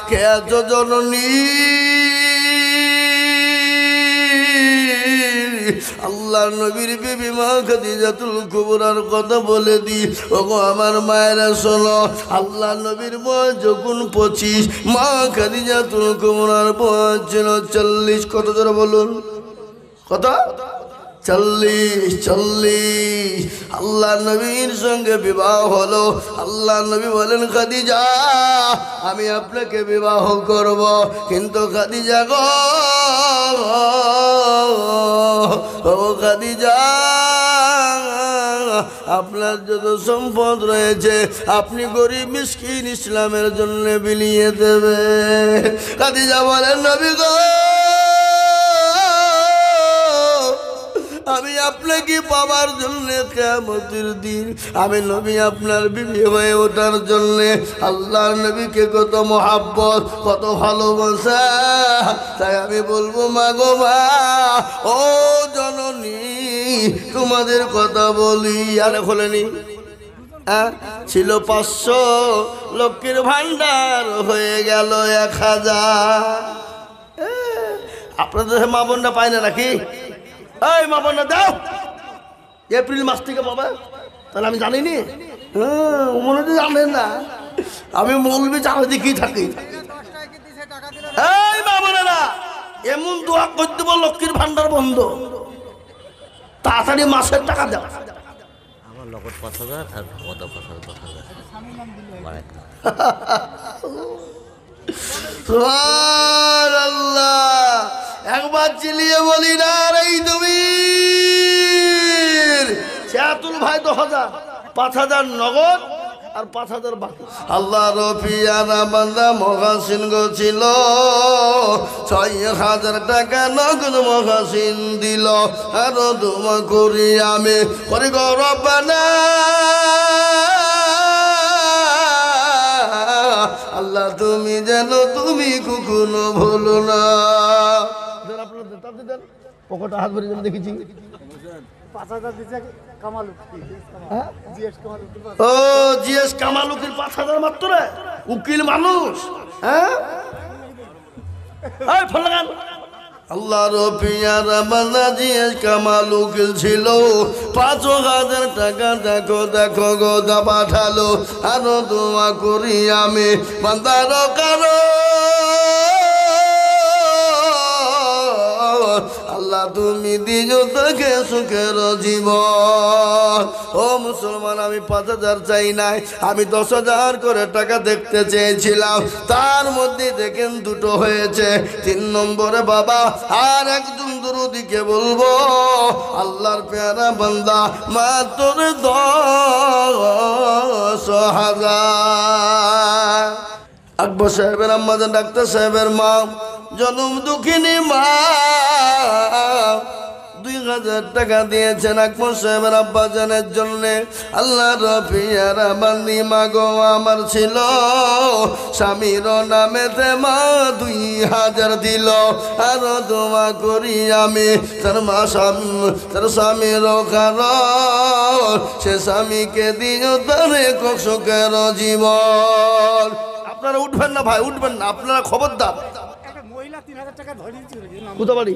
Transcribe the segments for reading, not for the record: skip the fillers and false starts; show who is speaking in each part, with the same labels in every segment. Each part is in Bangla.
Speaker 1: কে আছো জননী আল্লাহর নবীর বিবি মা খাদিজাতুল কুবরার কথা বলে দি ওগো আমার মায়েরা শোনো আল্লাহর নবীর বয়স যখন 25 মা খাদিজাতুল কুবরার বয়স ছিল 40 কত ধরে বলুন কত 40 আল্লাহ নবীর সঙ্গে বিবাহ হলো আল্লাহ নবী বলেন খাদিজা আমি আপনাকে বিবাহ করব কিন্তু খাদিজা গো ও খাদিজা আপনার যত সম্পদ রয়েছে আপনি গরিব মিসকিন ইসলামের জন্য বিলিয়ে দেবে খাদিজা বলেন নবী গো আমি আপনাকে পাওয়ার জন্য কিয়ামতের দিন আমি নবী আপনার বিবি হয়ে ওঠার জন্য আল্লাহর নবীকে কত মহাব্বত কত ভালোবাসা তাই আমি বলবো মা গো মা ও জননী তোমাদের কথা বলি আর খোলেনি ছিল 500 লক্ষ্মীর ভান্ডার হয়ে গেল 1000 আপনাদের মা বোনরা পায় না নাকি এই মা বোন দাও এপ্রিল মাস থেকে পাবে তাহলে আমি জানিনি মনে হচ্ছে জানেন না আমি মৌলবি চালা দেখেই থাকি এই মা বোনেরা এমন দোয়া করে দেবো লক্ষ্মীর ভান্ডার বন্ধ তাড়াতাড়ি মাসের টাকা দাও
Speaker 2: আমার লগত 5000 আর কত 5000
Speaker 1: সুবহানাল্লাহ একবার চিলিয়ে বলি না এই তুমি চেয়াতুল ভাই 10,000 5,000 নগদ আর 5,000 বাকি আল্লাহ রফিয়ানা বান্দা মহাসিন গো ছিল 6,000 টাকা নগদ মহাসিন দিল আর দোয়া করি আমি করি গো রব্বানা আল্লাহ তুমি জানো তুমি কখনো ভুলো না পকেটে হাত ভরে দেখেছি
Speaker 3: 5,000 দিচ্ছে কামাল
Speaker 1: ও জিএস কামালুকির 5,000 মাত্র রে উকিল মানুষ হ্যাঁ এই ফোন লাগান আল্লাহ রফিয়ার বান্দা জিএস কামাল উকিল ছিল 5,000 টাকা দেখো দেখো গোদা পাঠালো আরো দোয়া করি আমি বান্দার কারো আল্লাহ তুমি দিও তাকে সুখের জীবন ও মুসলমান আমি 5,000 চাই নাই আমি 10,000 করে টাকা দেখতে চেয়েছিলাম তার মধ্যে দেখেন দুটো হয়েছে 3 নম্বরে বাবা আর একজন দুরুদিকে বলবো আল্লাহর পেয়ারা বান্দা মাত্র 10,000 আকবর সাহেবের আম্মাজান ডাক্তার সাহেবের মা জনম দুঃখিনী মা 2,000 টাকা দিয়েছেন আকবর সাহেবের আব্বাজানের জন্য আল্লাহ রফিয়ারা বান্দি মা গো আমার ছিল স্বামীর নামেতে মা 2,000 দিল আরো দোয়া করি আমি তার মা তার স্বামীর কারণ সে স্বামীকে দিও তারে সুখের জীবন আপনারা উঠবেন না ভাই উঠবেন না আপনারা খবরদার
Speaker 3: মহিলা 3,000 টাকা ধরে দিচ্ছে
Speaker 1: কোথা বাড়ি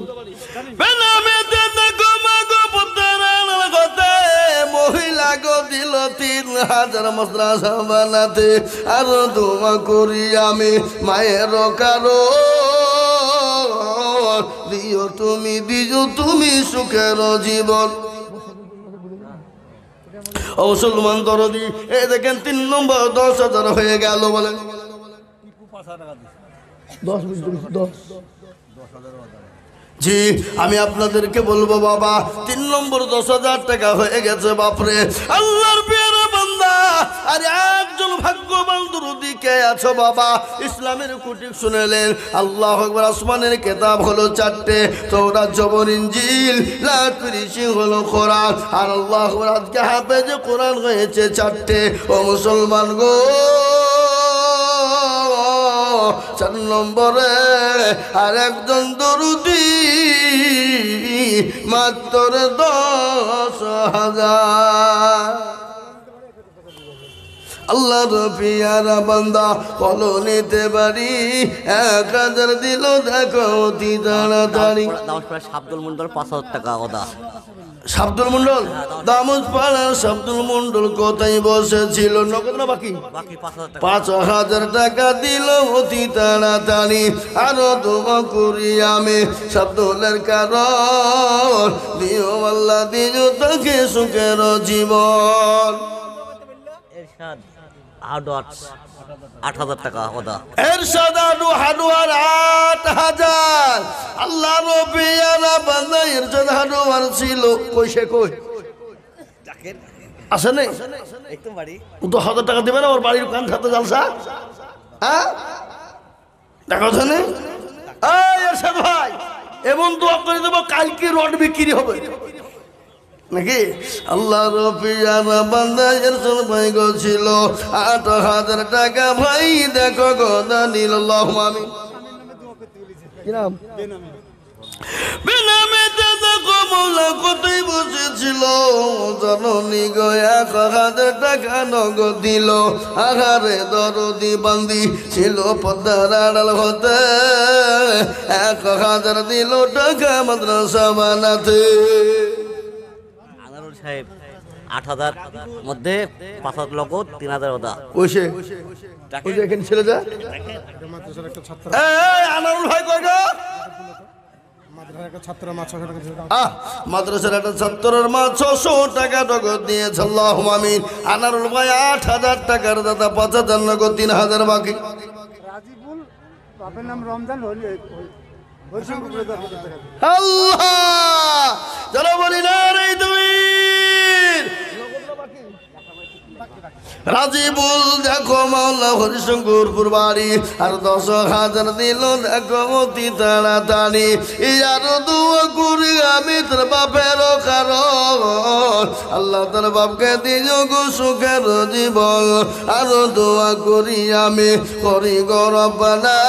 Speaker 1: মহিলা গো দিল 3,000 মশলা বানাতে আরো দোয়া করি আমি মায়ের কারো দিও তুমি দিও তুমি সুখের জীবন ও মুসলমান দরদি এই দেখেন 3 নম্বর 10,000 হয়ে গেল বলেন 10 জি আমি আপনাদেরকে বলবো বাবা 3 নম্বর 10,000 টাকা হয়ে গেছে বাপরে আল্লাহর পেয়ারা বান্দা আর একজন ভাগ্যবান দুরুদি কে আছো বাবা ইসলামের কুটিক শুনেলেন আল্লাহু আকবার আসমানের কিতাব হলো 4টে তাওরাত জবর ইনজিল লাতরিশি হলো কোরআন আর আল্লাহু আকবার আজকে হাফেজে কোরআন হয়েছে 4টে ও মুসলমান গো 4 নম্বরে আর একজন দরুদি মাত্র 10,000 আল্লাহর পিয়ারা বান্দা বলো নিতে পারি 1000 দিল দেখো অতি তাড়াতাড়ি।
Speaker 2: দামোদপাড়া শাব্দুল মন্ডল 5000 টাকা ওদা।
Speaker 1: শাব্দুল মন্ডল দামোদপাড়া শাব্দুল মন্ডল কোথায় বসেছিল? নগদ না বাকি?
Speaker 2: বাকি 5000 টাকা।
Speaker 1: 5000 টাকা দিল অতি তাড়াতাড়ি। আরো দোয়া করি আমি শাব্দুলের কারণ দিও আল্লাহ দিও তাকে সুখের জীবন।
Speaker 2: এরশাদ আডওয়ার্স 8000 টাকা ওদা।
Speaker 1: এরশাদ হাডুয়ার 8000। আল্লাহ রবিয়ারা বান্দা এরশাদ হাডুয়ার ছিল কইছে কই আসে নাই?
Speaker 2: একদম বাড়ি
Speaker 1: ও তো 1000 টাকা দিবে না ওর বাড়ির কান খাতে জালসা। হ্যাঁ দেখো জানে এই এরশাদ ভাই এমন দোয়া করে দেবো কালকে রড বিক্রি হবে নাকি? আল্লাহ রবিয়ারা বান্দা এরশাদ ভাই গছিল 8000 টাকা ভাই দেখো গদা নীল আল্লাহুম্মা আমিন। কি নাম? বেনামে দাদা কমলা কোথায় বসেছিল জননী গো 1000 টাকা নগদ দিল। আহারে দরদি বান্দি ছিল পদ্মার আড়াল হতে 1000 দিল টাকা মাদ্রাসা বানাতে।
Speaker 2: আনারুল সাহেব 8000 মধ্যে 5000 নগদ 3000 ওদা।
Speaker 1: কইছে কইছে এখানে ছিল যা এই আনারুল ভাই কই গো? মাদ্রাসার একটা ছাত্রের মা 600 টাকা নগদ দিয়েছে আল্লাহুম্মা আমিন। আনারুল ভাই 8000 টাকার দাদা 5000 নগদ 3000 বাকি।
Speaker 3: রাজিবুল বাপের নাম রমজান
Speaker 1: আল্লাহ যারা বলি না রে তুমি রাজিবুল দেখো মাওলা হরিশঙ্করপুর বাড়ি আর 10,000 দিল দেখো অতি তাড়াতাড়ি। ইয়ার দোয়া করি আমি তোর বাপের কারণ আল্লাহ তোর বাপকে দিও গো সুখের জীবন। আরো দোয়া করি আমি করি গো রব্বানা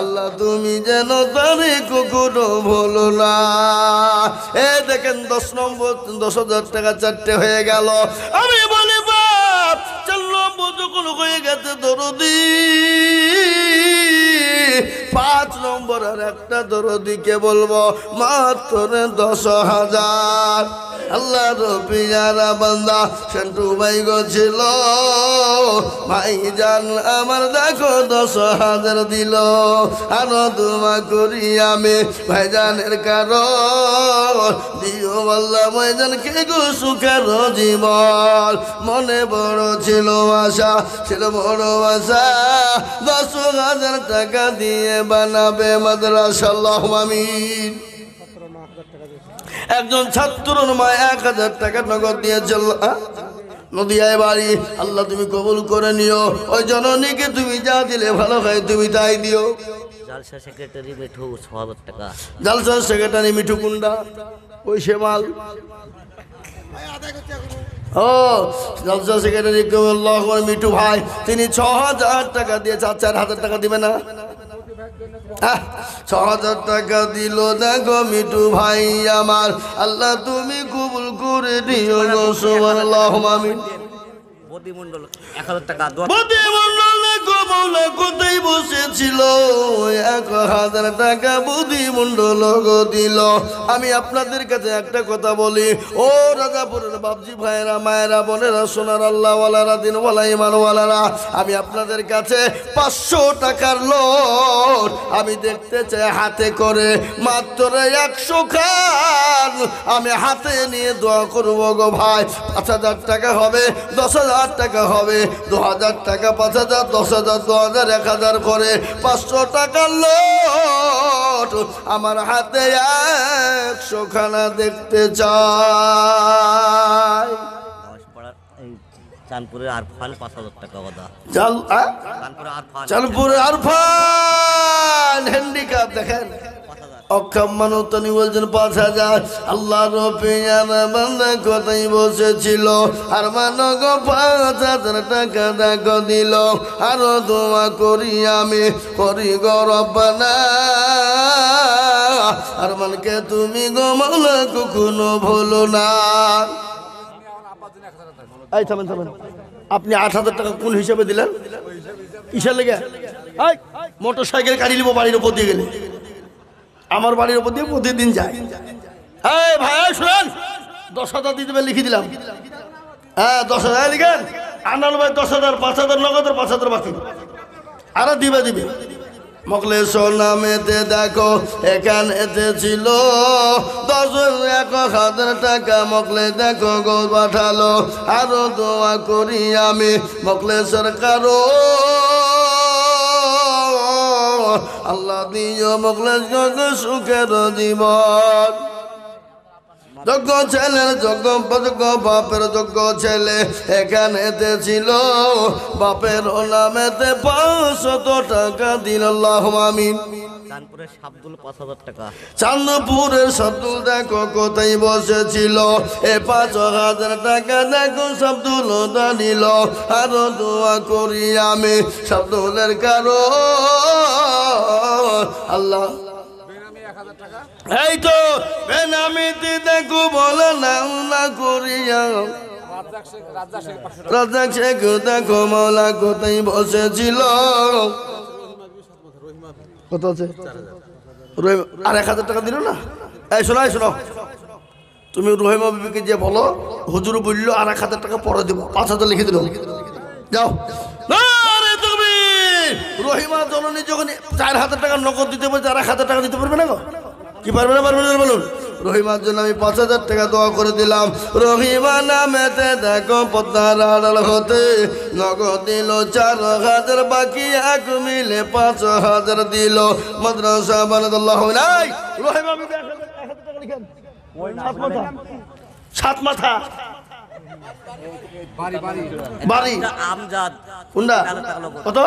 Speaker 1: আল্লাহ তুমি যেন তারে কখনো ভুলো না। এ দেখেন 10,000 টাকা 4টে হয়ে গেল। আমি বলি বাপ 4 নম্বর যখন হয়ে গেছে দরদি 5 নম্বর আর একটা দরদিকে বলবো মাত্র 10,000। আল্লাহ রবিয়ারা বান্দা সেন্টু ভাই গছিল ভাই জান আমার দেখো 10,000 দিল। আরো দোয়া করি আমি ভাইজানের কারণ দিও আল্লাহ ভাইজানকে গো সুখের জীবন। মনে বড় ছিল আশা ছিল বড় আশা 10,000 টাকা দিয়ে বানাবে মাদ্রাসা আল্লাহুম্মা আমিন। একজন ছাত্রর মা 1000 টাকা নগদ দিয়েছিল নদিয়ায় বাড়ি। আল্লাহ তুমি কবুল করে নিও। ওই জননীকে তুমি যা দিলে ভালো হয় তুমি তাই দিও।
Speaker 2: জালসা সেক্রেটারি মিঠু 6000 টাকা।
Speaker 1: জালসা সেক্রেটারি মিঠু কুন্ডা ওই সেমাল ও জালসা সেক্রেটারি আল্লাহ মিঠু ভাই তিনি 6,000 টাকা দিয়েছে। 4,000 টাকা দিবে না? 6,000 টাকা দিল দেখো মিঠু ভাই আমার। আল্লাহ তুমি কবুল করে দিও গো সুবহানাল্লাহুম্মা আমিন।
Speaker 2: বদি মন্ডল 1000 টাকা।
Speaker 1: বদি মন্ডল দেখো মাওলা কোথায় বসেছিল 1000 টাকা বদি মন্ডল গো দিল। আমি আপনাদের কাছে একটা কথা বলি ও রাজাপুরের বাপজি ভাইরা মায়েরা বোনেরা সোনার আল্লাহওয়ালারা দিনওয়ালা ইমানওয়ালারা আমি আপনাদের কাছে 500 টাকার লোট আমি দেখতে চাই হাতে করে মাত্র 100 খান আমি হাতে নিয়ে দোয়া করবো গো ভাই। 5,000 টাকা হবে 10,000 টাকা হবে 2,000 টাকা 5,000 10,000 2,000 1,000 করে 500 টাকার লোট আমার হাতে 100 খানা দেখতে চাই।
Speaker 2: চাঁদপুরের আরফান 5,000 টাকা ওদা।
Speaker 1: চাঁদপুরের আরফান হ্যান্ডিক্যাপ দেখেন অক্ষম মানুষ তিনি বলছেন 5,000। আল্লাহ রবিয়ারা বান্দা কোথায় বসেছিল আর মানো গো 5,000 টাকা দেখো দিল। আরো দোয়া করি আমি করি গো রব্বানা আর মানকে তুমি গো মাওলা কখনো ভুলো না। এই থামেন থামেন আপনি 8,000 টাকা কোন হিসাবে দিলেন? কিসের লেগে? মোটর সাইকেল গাড়ি নিব বাড়ির উপর দিয়ে গেলে, আমার বাড়ির উপর দিয়ে প্রতিদিন যায়। এই ভাই শুনেন, 10,000 দিতে হবে, লিখে দিলাম। হ্যাঁ 10,000 লিখেন। আনাল ভাই 10,000, 5,000 নগদ, 5,000 বাকি, আরো দিবে। মখলেসর নামেতে দেখো এখানেতে ছিল 10,000 টাকা। মখলে দেখো গো পাঠালো, আরো দোয়া করি আমি মখলেসর কারো আল্লাহ দিও মখলেস গো সুখের জীবন। যোগ্য ছেলের যোগ্য বাপের যোগ্য ছেলে এখানেতে ছিল, বাপের নামেতে 500 টাকা দিল। আল্লাহু আমিন।
Speaker 2: চাঁদপুরের শাবদুল 5,000 টাকা।
Speaker 1: চাঁদপুরের শাবদুল দেখো কোথায় বসেছিল, 5,000 টাকা দেখো শাবদুল দিল। আরো দোয়া করি আমি শাবদুলের কারো আল্লাহ। এই তো বেনামিতে দেখো বলে না করিয়া রাজা শেখ দেখো মৌলা কোথায় বসেছিল। কত আছে? আর 1,000 টাকা দিল না? এই শোনো, তুমি রহিমা বিবিকে যে বলো হুজুর বললো আর 1,000 টাকা পরে দেবো, 5,000 লিখে দিল। যাও তুমি রহিমা জননী যখন 4,000 টাকা নগদ দিতে বলছে, আর 1,000 টাকা দিতে পারবে না গো? কি পারবে না বলুন? রহিমার জন্য আমি 5,000 টাকা দোয়া করে দিলাম। রহিমা নামেতে দেখো পদ্মার আড়াল হতে নগদ দিল 4,000, বাকি এক মিলে 5,000 দিল। মাদ্রাসা বানাদাল্লাহু নাই। রহিমা বিবি 1,000 টাকা লিখেন। সাত মাথা বাড়ি
Speaker 2: আমজাদ
Speaker 1: কোনটা? কত?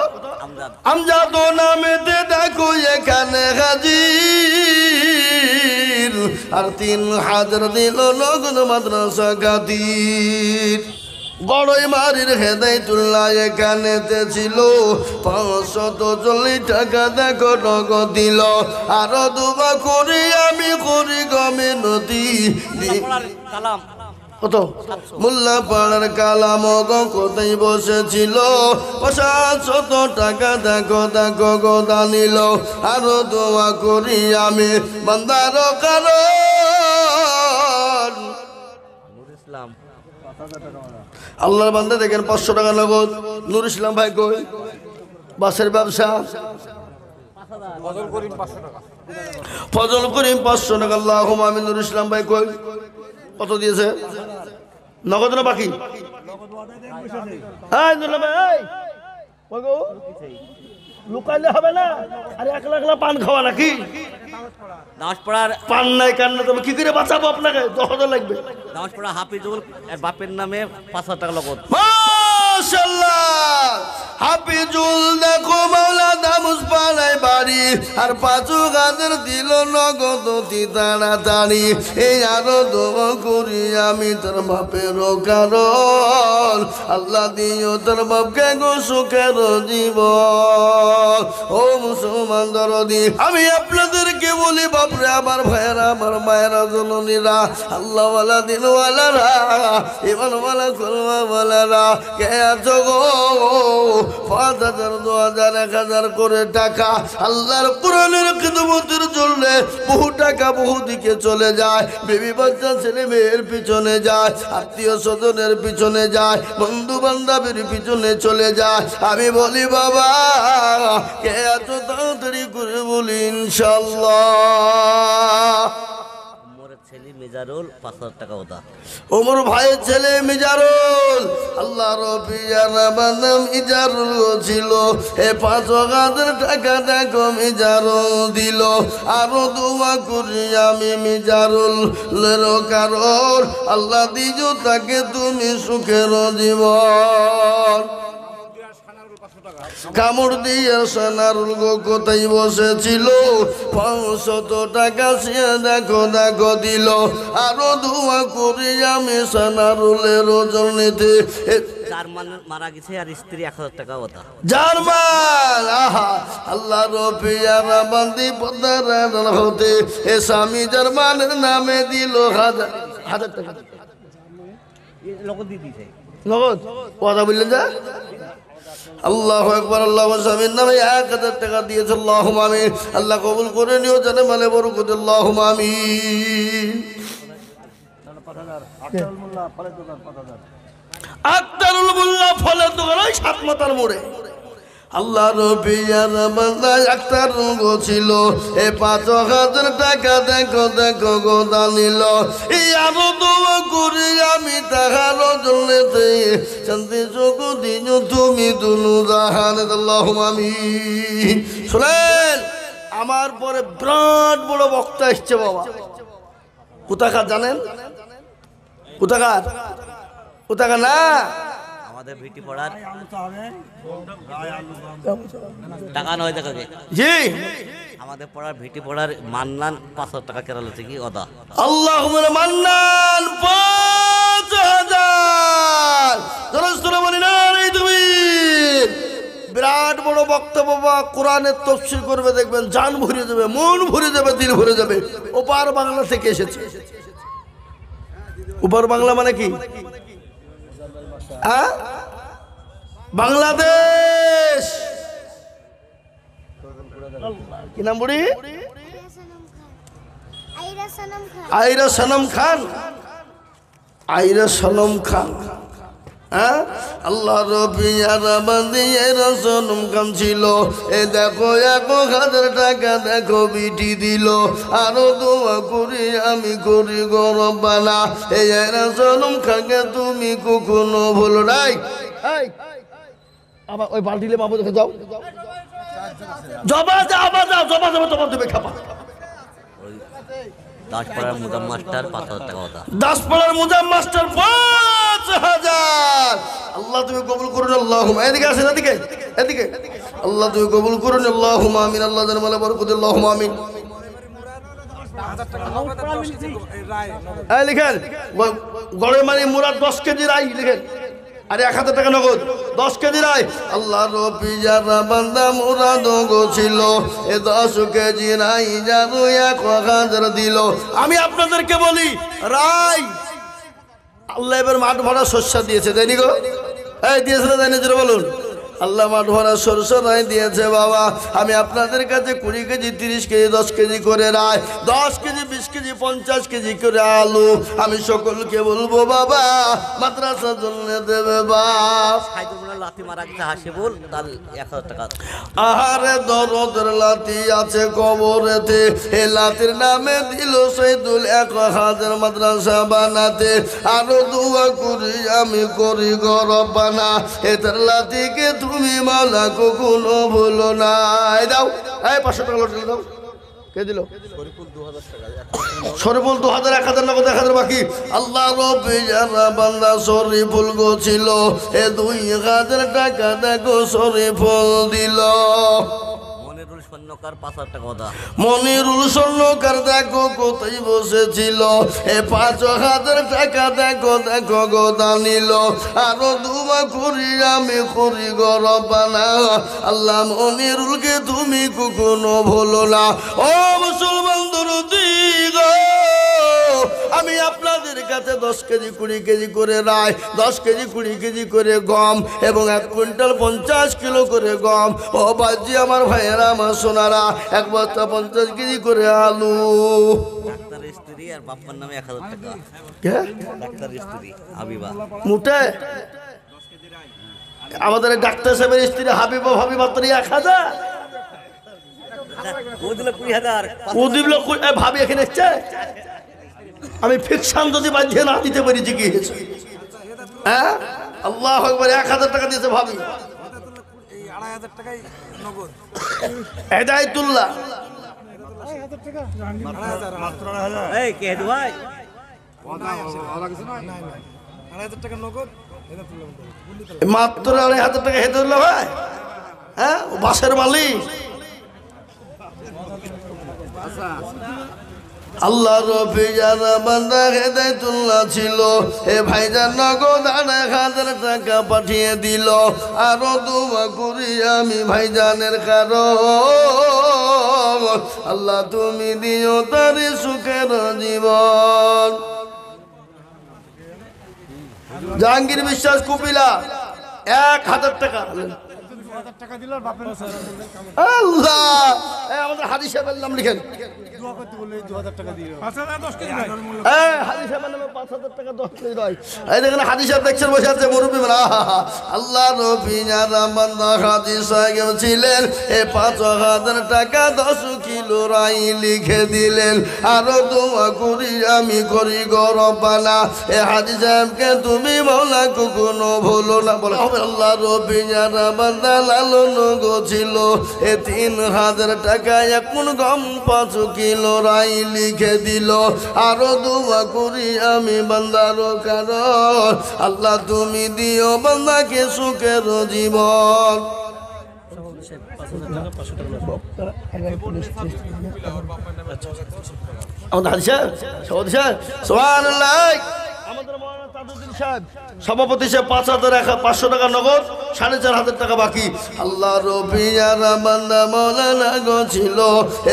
Speaker 1: আমজাদ নামেতে দেখো এখানে হাজির, আর 3,000 দিল নগদ মাদ্রাসা খাতির। বড়ই মারির হেদায়তুল্লাহ এখানেতে ছিল, 540 টাকা দেখো নগদ দিল। আরো দুবা করি আমি করি গমে নদী
Speaker 2: কালাম
Speaker 1: কত? মোল্লা পাড়ার কালাম কোথায় বসেছিল, 500 টাকা দেখো গোদা নিল। আরো দোয়া করি আমি বান্দার কারণ
Speaker 2: ইসলাম
Speaker 1: আল্লাহর বান্দা দেখেন 500 টাকা নগদ। নুর ইসলাম ভাই কই? বাসের ব্যবসা। ফজল করিম 500 টাকা। আল্লাহুম্মা আমিন। নুর ইসলাম ভাই কই? কত দিয়েছে? নগদ না বাকি? লুকাইলে হবে না, আরে 1,00,000 পান খাওয়া নাকি?
Speaker 2: দাসপাড়ার
Speaker 1: পান নাই কান্না, তবে কি করে বাঁচাবো আপনাকে? 10,000 লাগবে।
Speaker 2: দাসপাড়া হাফিজুল এর বাপের নামে 5,000 টাকা নগদ।
Speaker 1: মাশাআল্লাহ। হাফিজুল দেখো মাওলা দামুস পাড়ায় বাড়ি, আর 5,000 দিল নগদ অতি তাড়াতাড়ি। এই আরো দোয়া করি আমি তোর বাপের কারণ আল্লাহ দিও তোর বাপকে গো সুখের জীবন। ও মুসলমান দরদি, আমি আপনাদেরকে বলি বাপরে, আমার ভাইয়েরা, আমার মায়েরা, জননীরা, আল্লাহওয়ালা দিনওয়ালারা, ইমানওয়ালা কলমাওয়ালারা কে আছো গো? 5,000, 2,000, 1,000 করে টাকা আল্লাহর কোরআনের খিদমতের জন্য বহু টাকা বহু দিকে চলে যায়। বেবি বাচ্চা ছেলে মেয়ের পিছনে যায়, আত্মীয় স্বজনের পিছনে যায়, বন্ধু বান্ধবের পিছনে চলে যায়। আমি বলি বাবা কে এত তাড়াতাড়ি করে বলি ইনশাল্লাহ।
Speaker 2: ওমরের ছেলে মিজারুল 5,000 টাকা ওদা।
Speaker 1: ওমর ভাইয়ের ছেলে মিজারুল, আল্লাহ রবিয়ার নাম ইজারুল ছিল, 5,000 টাকা দেখো মিজারুল দিল। আরো দোয়া করি আমি মিজারুল কারণ আল্লাহ দিজু তাকে তুমি সুখের জীবন। কামড় দিয়ে সোনারুল গো কোথায় বসেছিল, 500 টাকা সে দেখো দিল। আরো দোয়া করি আমি সোনারুলের ওজনেতে।
Speaker 2: জার্মান মারা গেছে আর স্ত্রী 1,000 টাকা ওদা।
Speaker 1: জার্মান আল্লাহ রবিয়ারা বান্দি পদ্মার হতে এ স্বামী জার্মানের নামে দিল 1,000 টাকা।
Speaker 2: নগদ দিয়ে দিয়েছে।
Speaker 1: নগদ কথা বললেন যা আল্লাহু আকবার আল্লাহু স্বামীর নামে 1000 টাকা দিয়েছে আল্লাহুম্মা আমিন আল্লাহ কবুল করে নিও জানে মালে বরকত আল্লাহুম্মা আমিন আক্তারুল মোল্লা ফলের দোকান ওই সাত মাথার মোড়ে আল্লাহ রবিয়ার বান্দা আক্তার গো ছিল এ 5000 টাকা দেখো দেখো গোদা নিল এই আরো দোয়া করি আমি তাহার জন্যতে শান্তি সুখ দিন তুমি দুনু জাহান আল্লাহুম্মা আমিন শুনেন আমার পরে বিরাট বড় বক্তা এসছে বাবা কোথাকার জানেন কোথাকার না
Speaker 2: আমাদের ভিটি পড়ার টাকা নয় টাকা
Speaker 1: জি
Speaker 2: আমাদের পড়ার ভিটি পড়ার মান্নান 500 টাকা কেরালা থেকে অদা
Speaker 1: আল্লাহুম্মা মান্নান 5000 দরস্তরে বলি না রে তুমি বিরাট বড় বক্তা বাবা কোরআনের তাফসীর করবে দেখবেন জান ভরে যাবে মন ভরে যাবে দিল ভরে যাবে ওপার বাংলা থেকে এসেছে ওপার বাংলা মানে কি বাংলাদেশ কি নাম বুড়ি আইরা সনম খান আল্লাহ রবিয়ার বান্দিয়েরা সনম খান ছিল এ দেখো 1000 টাকা দেখো বিটি দিল আরো দোয়া করি আমি করি গো রব্বানা এই এরা সনম খানকে তুমি কখনো ভুলো নাই আবার ওই বালতিলে বাবু দেখে যাও জবা তোমার দেবে খাপা
Speaker 2: দাসপাড়ার মুজাম মাস্টার 5000 টাকা অদা
Speaker 1: দাসপাড়ার মুজাম মাস্টার 5000 আল্লাহ তুমি কবুল করুন আল্লাহুম্মা এদিকে আসেন এদিকে আল্লাহ তুমি কবুল করুন আল্লাহুম্মা আমিন আল্লাহ জান মালা বরকত আল্লাহুম্মা আমিন এই লিখেন গড়ে মানে মুরাদ 10 কেজি রাই লিখেন আরে 1000 টাকা নগদ 10 কেজি রাই আল্লাহ রবিয়ার বান্দা মুরাদ গো ছিল এ 10 কেজি রাই জানো 1000 দিল আমি আপনাদেরকে বলি রাই আল্লাহ এবার মাঠ ভরা শস্য দিয়েছে দেয়নি গো এই দিয়েছে না দেয়নি জোরে বলুন আল্লাহ মাঠ ভরা সরষ রাই দিয়েছে বাবা আমি আপনাদের কাছে 20 কেজি 30 কেজি 10 কেজি করে রাই 10 কেজি 20 কেজি 50 কেজি করে আলু আমি সকলকে বলবো বাবা মাদ্রাসার জন্য দেবে বাপ
Speaker 2: সাইদুল্লাহ লাথি মারা গেছে হাসিবুল তার 1000 টাকা
Speaker 1: আহারে দরদের লাথি আছে কবরেতে এ লাথির নামে দিল সাইদুল 1000 মাদ্রাসা বানাতে আরো দোয়া করি আমি করি গো রব্বানা এটার লাথিকে তুমি মালা কখনো ভুলো না দাও এই 500 টাকা লটে দাও কে দিল শরীফুল 2000 1000 নগদ 1000 বাকি আল্লাহ রবিয়ার বান্দা শরীফুল গো ছিল এ 2000 টাকা দেখো শরীফুল দিল
Speaker 2: মনিরুল স্বর্ণকার 5000 টাকা অদা
Speaker 1: মনিরুল স্বর্ণকার দেখো কোথায় বসেছিল এ 5000 টাকা দেখো গোদা নিল আরো দুয়া করি আমি করি গো রব্বানা আল্লাহ মনিরুলকে তুমি কখনো ভুলো না ও মুসলমান দরদি গো আমি আপনাদের কাছে 10 কেজি 20 কেজি করে রাই 10 কেজি 20 কেজি করে গম এবং 1 কুইন্টাল 50 কিলো করে গম ও বাজি আমার ভাইয়েরা আমার সোনারা 1 বস্তা 50 কেজি করে আলু
Speaker 2: ডাক্তারের স্ত্রী আর বাপ্পার নামে 1000 টাকা
Speaker 1: কে
Speaker 2: ডাক্তারের স্ত্রী হাবিবা
Speaker 1: মুটে আমাদের ডাক্তার সাহেবের স্ত্রী হাবিবা তোর 1000
Speaker 2: ও দিল 20000
Speaker 1: ও দিল ভাবি এখানে এসছে আমি ফিকশন যদি বাঁধিয়ে না দিতে পারি কি হয়েছে হ্যাঁ আল্লাহ আকবার 1000 টাকা দিয়েছে ভাবি
Speaker 4: 2500 টাকাই নগদ
Speaker 1: হেদায়েতুল্লাহ
Speaker 3: 1000 টাকা
Speaker 2: এই কে হেদু ভাই
Speaker 4: 2500 টাকা নগদ
Speaker 1: মাত্র 2500 টাকা হেদায়েতুল্লাহ ভাই হ্যাঁ ও বাসের মালিক আল্লাহ রবিয়ার বান্দা হেদায়েতুল্লাহ ছিল এ ভাইজান নগদ 1000 টাকা পাঠিয়ে দিল আরো দোয়া করি আমি ভাইজানের কারণ আল্লাহ তুমি দিও তার সুখের জীবন জাহাঙ্গীর বিশ্বাস কুপিলা 1000 টাকা।
Speaker 3: 2000 টাকা দিল আর বাপের
Speaker 1: আল্লাহ, আমাদের হাজি সাহেবের নাম লিখেন।
Speaker 3: দোয়া করতে বললে 2000 টাকা দিও।
Speaker 1: হাজি সাহেবের নামে 5000 টাকা 10 কেজি দেয়। এই দেখেন হাজি সাহেব দেখছেন বসে আছে মুরব্বী বলা, আল্লাহ নবী যারা বান্দা হাজি সাহেব ছিলেন, এই 5000 টাকা 10 কিলো রাই লিখে দিলেন। আরো দোয়া করি আমি করি গো রব্বানা, এ হাজি সাহেবকে তুমি মওলা কখনো ভুলো না। বলে আল্লাহ নবী যারা বান্দা লালন গো ছিল, এ 3000 টাকা এখন গম 5 কিলো রাই লিখে দিল। আরো দোয়া করি আমি বান্দার কারণ, আল্লাহ তুমি দিও বান্দাকে সুখের জীবন। আমাদের হাজি সাহেব, সভাপতি সাহেব, সুবহানাল্লাহ। আমাদের মৌলানা তাজউদ্দিন সাহেব সভাপতি সাহেব 5,500 টাকা নগদ, 4,500 টাকা বাকি। আল্লাহ রবি যারা বান্দা মৌলানা গো ছিল,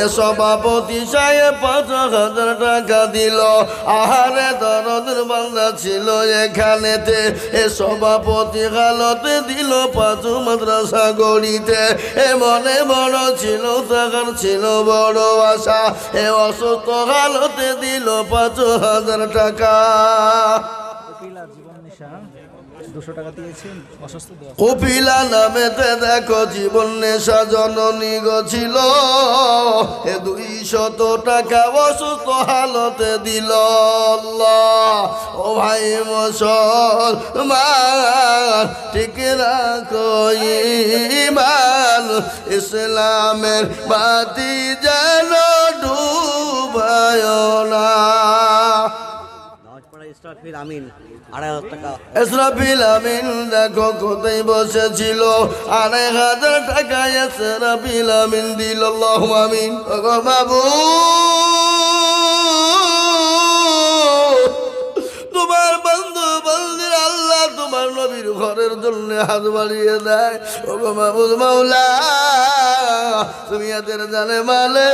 Speaker 1: এ সভাপতি সাহেব 5,000 টাকা দিল। আহারে দরদের বান্দা ছিল এখানেতে, এ সভাপতি হালতে দিল 5 মাদ্রাসা গড়িতে। এ মনে বড় ছিল তাহার ছিল বড় আশা, এ অসুস্থ হালতে দিল 5,000 টাকা। কপিলা নামেতে দেখো জীবন নেশা জননী গো ছিল, এ 200 টাকা অসুস্থ হালতে দিল। আল্লাহ, ও ভাই মুসলমান ঠিক রাখো ঈমান, ইসলামের বাতি যেন ডুবায় না।
Speaker 2: ইসরাফিল আমিন 2,500 টাকা।
Speaker 1: ইসরাফিল আমিন দেখো কোথায় বসেছিল, 2,500 টাকা ইসরাফিল আমিন দিল। আল্লাহু আমিন। ওগো বাবু, তোমার বন্ধু বন্দির আল্লাহ তোমার নবীর ঘরের জন্য হাত বাড়িয়ে দেয়। ওগো মাহবুব মাওলা, তুমি এদের জানে মালে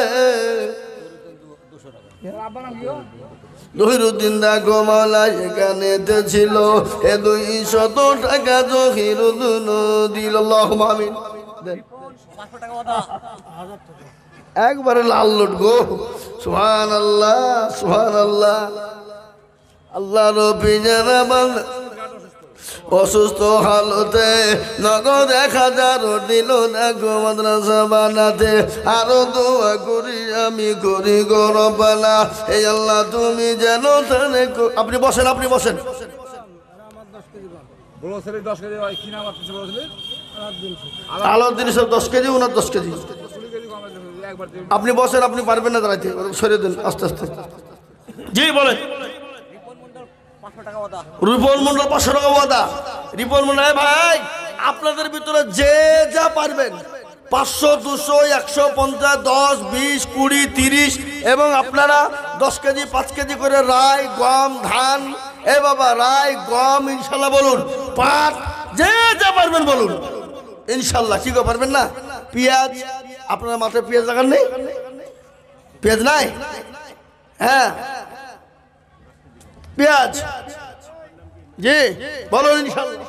Speaker 1: জহিরুদ্দিন দেখো মাওলা এখানে ছিল, এ 200 টাকা জহিরুদ্দিন দিল। আল্লাহু আমিন। একবারে লাল লুট গো। সুবহানাল্লাহ, সুবহানাল্লাহ। আল্লাহ রবি যারা বান্দা অসুস্থ হালতে নগদ 1000 দিল দেখো মাদ্রাসা বানাতে। আরো দোয়া করি আমি করি গো রব্বানা, এই আল্লাহ তুমি যেন তানে। আপনি বসেন, আপনি বসেন। আলাউদ্দিন সব 10 কেজি, ওনার 10 কেজি। আপনি বসেন, আপনি পারবেন না দাঁড়াইতে, সরিয়ে দেন আস্তে আস্তে। জি বলেন। রিপন মন্ডল 500 টাকা ওয়াদা। রিপন মন্ডল ভাই, আপনাদের ভিতরে যে যা পারবেন 500, 200, 150, 10, 20, 20, 30 এবং আপনারা 10 কেজি 5 কেজি করে রাই গম ধান, এ বাবা রাই গম ইনশাল্লাহ বলুন, পাট যে যা পারবেন বলুন ইনশাল্লাহ। কি করে পারবেন না? পেঁয়াজ, আপনার মাথায় পেঁয়াজ লাগান নেই? পেঁয়াজ নাই? হ্যাঁ পেঁয়াজ, জি বলুন ইনশাল্লাহ।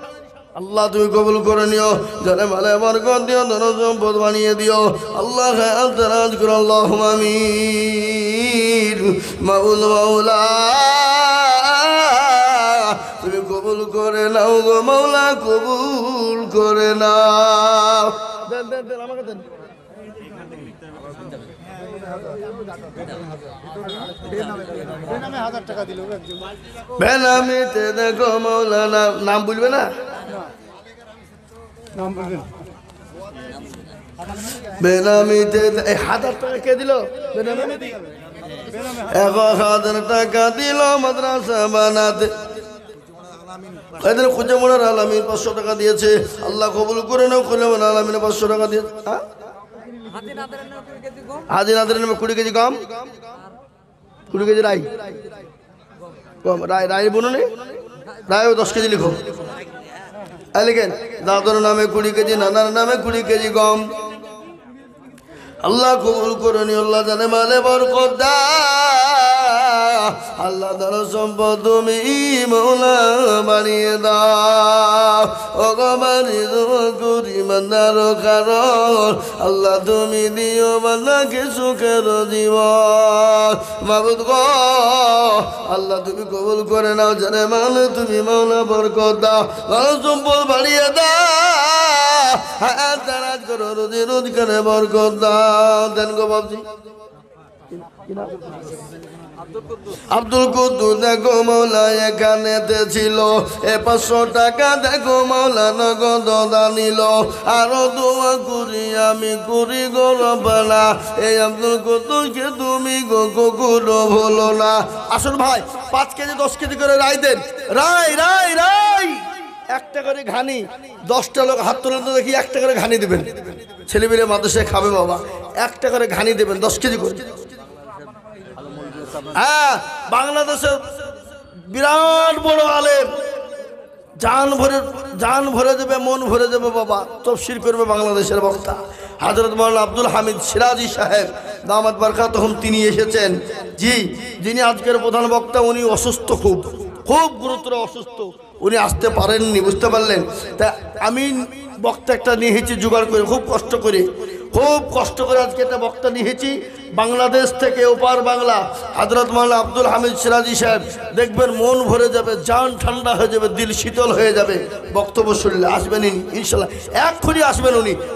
Speaker 1: আল্লাহ তুমি কবুল করে নিও, জানে মালে বরকত দিও, ধন সম্পদ বানিয়ে দিও। আল্লাহ খেয়াল তারাজ করো। আল্লাহুম্মা আমিন। মাওল মাওলা তুমি কবুল করে নাও গো মাওলা, কবুল করে নাও। দেন দেন দেন, আমাকে দেন।
Speaker 3: বেনামে 1000 টাকা দিল একজন।
Speaker 1: বেনামিতে দেখো মাওলানা, নাম বলবে না?
Speaker 3: নাম বলবেন।
Speaker 1: বেনামিতে 1000 টাকা কে দিল? বেনামি 1000 টাকা দিল মাদ্রাসা বানাতে। এদের খুঁজে মনের আলামিন 500 টাকা দিয়েছে। আল্লাহ কবুল করে নাও। খুলে মনের আলামিনে 500 টাকা দিয়েছে। হাজি নাদের নামে 20 কেজি গম, 20 কেজি রাই গম, রাই বোনো নেই? রায়ও 10 কেজি লিখো। লিখেন দাদর নামে 20 কেজি, নানার নামে 20 কেজি গম। আল্লাহ কবুল করে নি। আল্লাহ জানে মালে বরকত দাও। আল্লাহ ধন সম্পদ তুমি মৌলা বাড়িয়ে দাও ও গো বাড়ি করি বান্দার কারণ আল্লাহ তুমি দিও বান্দাকে সুখের জীবন মাবুদ গো আল্লাহ তুমি কবুল করে নাও জানে মানে তুমি মাওলা বরকত দাও ধন সম্পদ বাড়িয়ে দাও হ্যাঁ দারাজ করো রোজি রোজগারে বরকত দাও দেন গো বাবজি আব্দুল কুদ্দুস দেখো মৌলা এখানেতে ছিল 500 টাকা দেখো মৌলা নগদ দানিল আরো দোয়া করি আমি করি গো রব্বানা এই আব্দুল কুদ্দুসকে তুমি গো কখনো ভুলো না। আসুন ভাই 5 কেজি 10 কেজি করে রাই দেন রাই রাই রাই একটা করে ঘানি 10টা লোক হাত তুলে তো দেখি একটা করে ঘানি দেবেন ছেলেমেয়ে মাদ্রাসায় খাবে বাবা একটা করে ঘানি দেবেন 10 কেজি করে। হ্যাঁ বাংলাদেশের বিরাট বড় আলেম জান ভরে দেবে মন ভরে দেবে বাবা তফসির করবে বাংলাদেশের বক্তা হযরত মাওলানা আব্দুল হামিদ সিরাজি সাহেব দামাত বারকাতুহুম তিনি এসেছেন জি যিনি আজকের প্রধান বক্তা উনি অসুস্থ খুব গুরুতর অসুস্থ উনি আসতে পারেননি বুঝতে পারলেন তা আমি বক্তা একটা নিয়েছি জোগাড় করে খুব কষ্ট করে আজকে একটা বক্তা নিয়েছি বাংলাদেশ থেকে ওপার বাংলা হযরত মাওলানা আব্দুল হামিদ সিরাজি সাহেব দেখবেন মন ভরে যাবে জান ঠান্ডা হয়ে যাবে দিল শীতল হয়ে যাবে বক্তব্য শুনলে আসবেন ইনশাল্লাহ এক্ষুনি আসবেন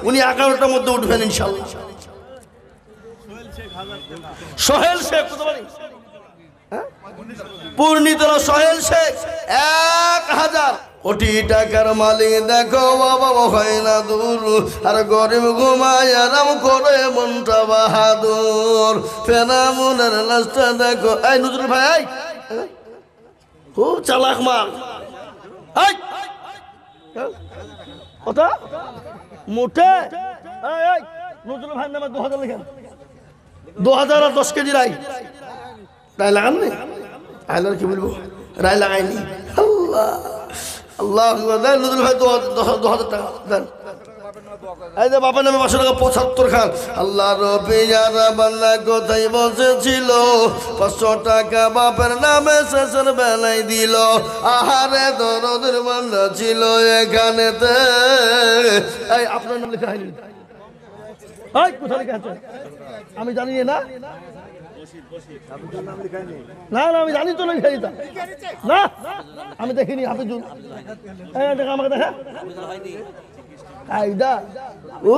Speaker 1: উনি 11টার মধ্যে উঠবেন ইনশাল্লাহ। সোহেল শেখ পূর্ণিতলা সোহেল শেখ 1000 কোটি টাকার মালিক দেখো বাবা হয় না দূর আর গরিব ঘুমায় আরাম করে মনটা বাহাদুর ফেনা মনের লাশটা দেখো এই নজরুল ভাই খুব চালাক মাল কথা মোটে নজরুল ভাই নামে 2000 লেখেন 2000 আর 10 কেজি রাই লাগান নি আইলার কি বলবো রায় লাগাইনি আল্লাহ নজরুল ভাই 2000 টাকা দেন এই যে বাবার নামে 500 টাকা 75 খান আল্লাহ রবিয়ারা বান্দা কোথায় বসেছিল 500 টাকা বাপের নামে শেষের বেলায় দিল আহারে দরদের বান্দা ছিল এখানেতে এই আপনার নাম লেখা হয়নি কোথায় লেখা আছে আমি জানি না না আমি জানি তো না আমি দেখিনি হাফিজুল আমাকে দেখা কায়দা ও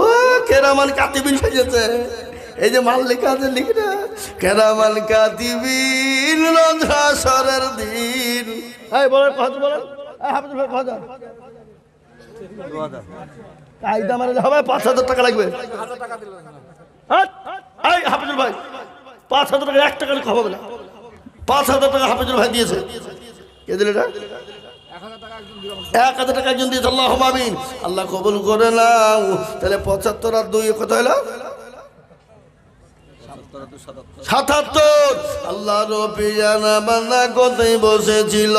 Speaker 1: কেরামান কাতিবিন সাজেছে এই যে মাল লেখা আছে লিখি না কেরামান কাতিবিন রোজাসরের দিন বলেন হাফিজুল ভাই কথা কায়দা মানে হবে 5000 টাকা লাগবে হাফিজুল ভাই 5000 টাকা 1 টাকা হবে না 5000 টাকা হাফিজুল ভাই দিয়েছে কে দিল এটা 1000 টাকা একজন দিয়েছে আল্লাহ আমিন আল্লাহ কবুল করে নাও তাহলে 75 আর 2 কত হলো 77 আল্লাহ রবিয়ানা বান্দা কোথায় বসেছিল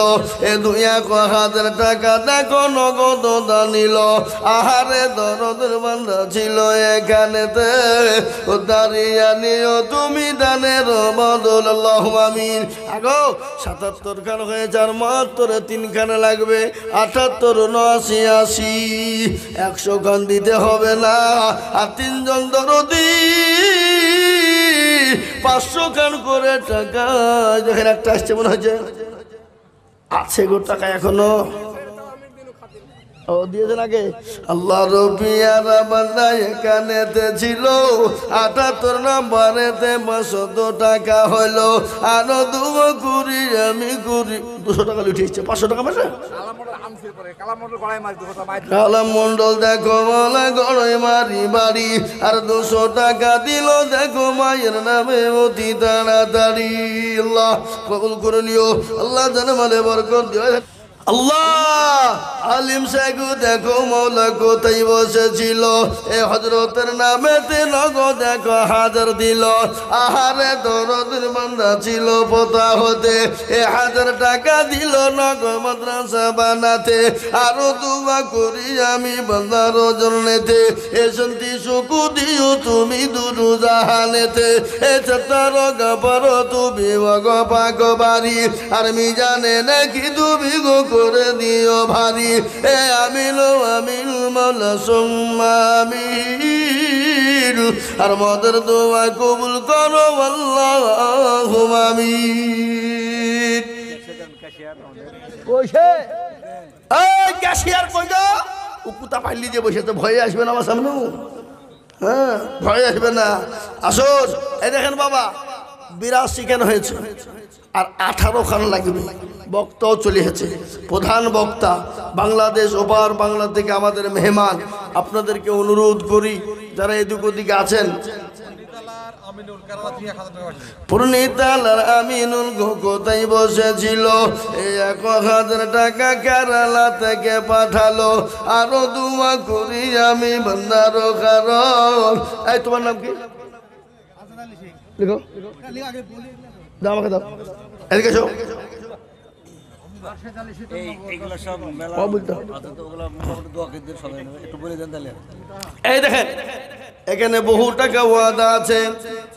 Speaker 1: এ 1000 টাকা দেখো নগদ দানিল আহারে দরদের বান্দা ছিল এখানেতে ও দাঁড়িয়ে নিও তুমি দানের বদল আল্লাহু আমিন আগো 77 খান হয়ে যার মাত্র 3 খান লাগবে 78 79 80 100 খান দিতে হবে না আর 3 জন দরদি 500 খান করে টাকা যখন একটা আসছে মনে হচ্ছে আছে গো টাকা এখনো ও দিয়েছেন আগে আল্লাহ রবিয়ারা বান্দা এখানেতে ছিল 78 নম্বরেতে 500 টাকা হলো আরো দুবো করি আমি করি 200 টাকা উঠেছে 500 টাকা পাশে কালাম মন্ডল দেখো বলে গড়াই মারি বাড়ি আর 200 টাকা দিল দেখো মায়ের নামে অতি তাড়াতাড়ি আল্লাহ কবুল করে নিও আল্লাহ জানে মানে বরকত দিও আল্লাহ আলিম শেখু দেখো মৌলা কোথায় বসেছিল এ হজরতের নামেতে নগদ দেখো হাজার দিল আহারে দরদের বান্দা ছিল পোতা হতে 1000 টাকা দিল নগদ মাদ্রাসা বানাতে আরো দুয়া করি আমি বান্দার জন্যতে এ শান্তি সুকু দিও তুমি দুরু জাহানেতে এ চতার গপর তুমি গো পাক বাড়ি আর মি জানে নাকি তুমি গো করে দিও ভারী এ আমিল আমিল মাওলা সুম্মা আমিন আর মদের দোয়া কবুল করো আল্লাহুম্মা আমিন কইছে এই ক্যাশিয়ার কই গো উকুতা পাইলি যে বসে তো ভয় আসবে না আমার সামনে হ্যাঁ ভয় আসবে না আসুন এই দেখেন বাবা 82 কেন হয়েছে আর 18 খান লাগবে বক্তাও চলে এসেছে প্রধান বক্তা বাংলাদেশ ওপার বাংলা থেকে আমাদের মেহমান আপনাদেরকে অনুরোধ করি যারা এদিক ওদিকে আছেন পূর্ণিতালার আমিনুল কোথায় বসেছিল এই 1000 টাকা কেরালা থেকে পাঠালো আরো দুয়া করি আমি বান্দার কারণ এই তোমার নাম কি লিখো দাও আমাকে দাও এদিকে এসো এই দেখেন এখানে বহু টাকা ওয়াদা আছে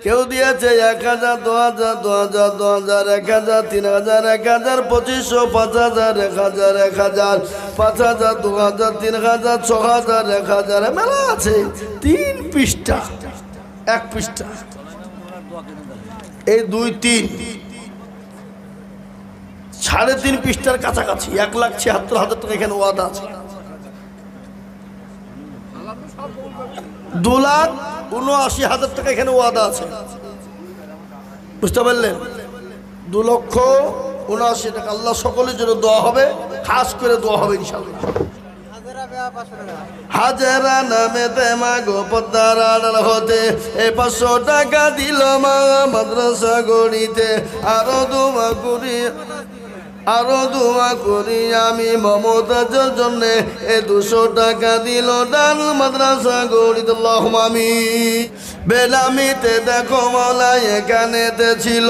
Speaker 1: কেউ দিয়েছে 1000 2000 2000 2000 1000 3000 1000 2500 5000 1000 1000 5000 2000 3000 6000 1000 মেলা আছে 3 পৃষ্ঠা 1 পৃষ্ঠা এই 2 3 3.5 পৃষ্ঠার কাছাকাছি 1,76,000 টাকা এখানে ওয়াদা আছে 2,79,000 টাকা এখানে ওয়াদা আছে বুঝতে পারলেন 2,79,000 টাকা আল্লাহ সকলের জন্য দোয়া হবে খাস করে দোয়া হবে ইনশাআল্লাহ হাজারা নামে তেমা গো পদ্মার আড়াল হতে 500 টাকা দিল মা মাদ্রাসা গড়িতে আরো দোয়া করি আমি মমতাজের জন্য 200 টাকা দিল দান মাদ্রাসা গড়িতে আল্লাহুম্মা আমিন বেলামিতে দেখো মাওলা এখানেতে ছিল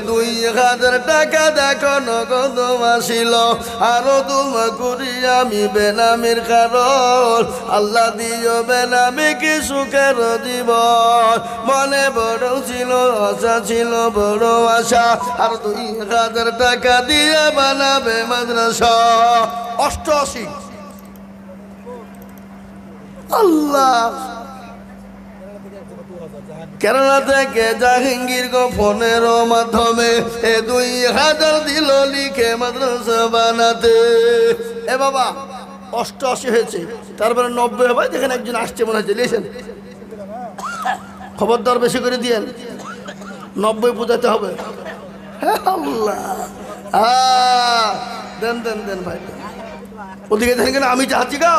Speaker 1: 2000 টাকা দেখো নগদ আসিল আরো দোয়া করি আমি বেনামির কারণ আল্লাহ দিও বেনামিকে সুখের জীবন মনে বড় ছিল আশা ছিল বড় আশা আর 2000 টাকা দিয়ে বানাবে মাদ্রাসা 88 আল্লাহ কেরালা থেকে জাহাঙ্গীর গো ফোনের মাধ্যমে 2000 দিল লিখে মাদ্রাসা বানাতে এ বাবা 88 হয়েছে তারপরে 90 হবে দেখেন একজন আসছে মনে হচ্ছে লিখেন খবরদার বেশি করে দিয়েন 90 বোঝাতে হবে আল্লাহ দেন দেন দেন ভাই ওদিকে দেখেন কেন আমি চাচ্ছি গা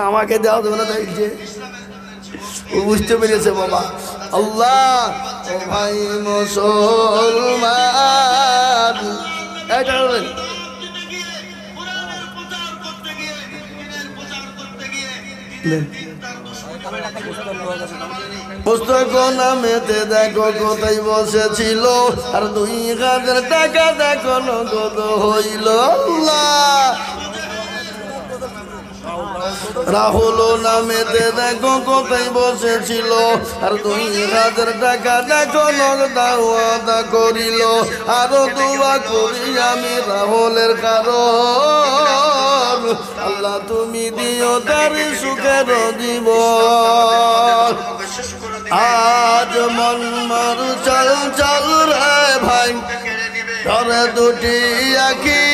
Speaker 1: আমাকে দেওয়া দেবে না দেখছে ও বুঝতে পেরেছে বাবা আল্লাহ ও ভাই মুসলমান এটা বলেন পুস্তক নামেতে দেখো কোথায় বসেছিল আর 2000 টাকা দেখো নগদ হইল আল্লাহ রাহুল নামেতে দেখো কোথায় বসেছিল আর 2000 টাকা দেখো নগদ ওয়াদা করিল আরো দোয়া করি আমি রাহুলের কারণ আল্লাহ তুমি দিও তার সুখের জীবন আজ মন মার চল চল রে ভাই ধরে দুটি আঁকি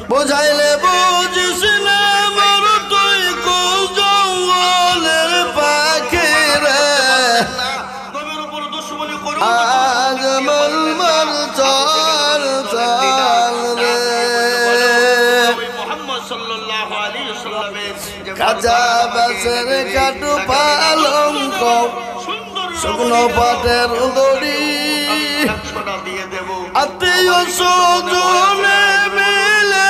Speaker 1: বুঝাইলে বুঝিস না মর তুই কোন জঙ্গলের পাখি রে আজ মন মার চল চল রে কাজা বাসের কাটু পালঙ্ক শুকনো পাটের দড়ি সজনে মিলে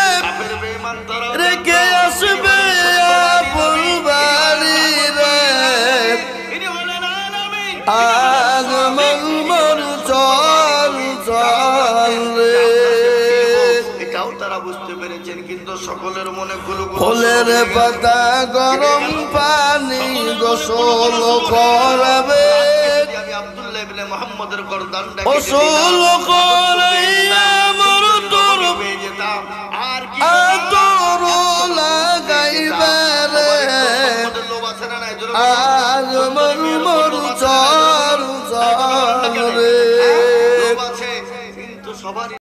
Speaker 1: রেখে আসবে আপন বাড়ি রে আগমন মন চল চল রে।
Speaker 5: এটাও তারা বুঝতে পেরেছেন, কিন্তু সকলের মনে
Speaker 1: ফুলের পাতা গরম পানি গোসল করাবে
Speaker 5: আমি আব্দুল্লাহ ইবনে মুহাম্মদের গর্দানটা
Speaker 1: গোসল করাইয়া মর তোর
Speaker 5: পেয়ে যেতাম। আর কি
Speaker 1: আতর লাগাইবে রে
Speaker 5: লোভ আছে না নাই?
Speaker 1: আগমন মন চল চল রে।
Speaker 5: লোভ আছে, কিন্তু সবারই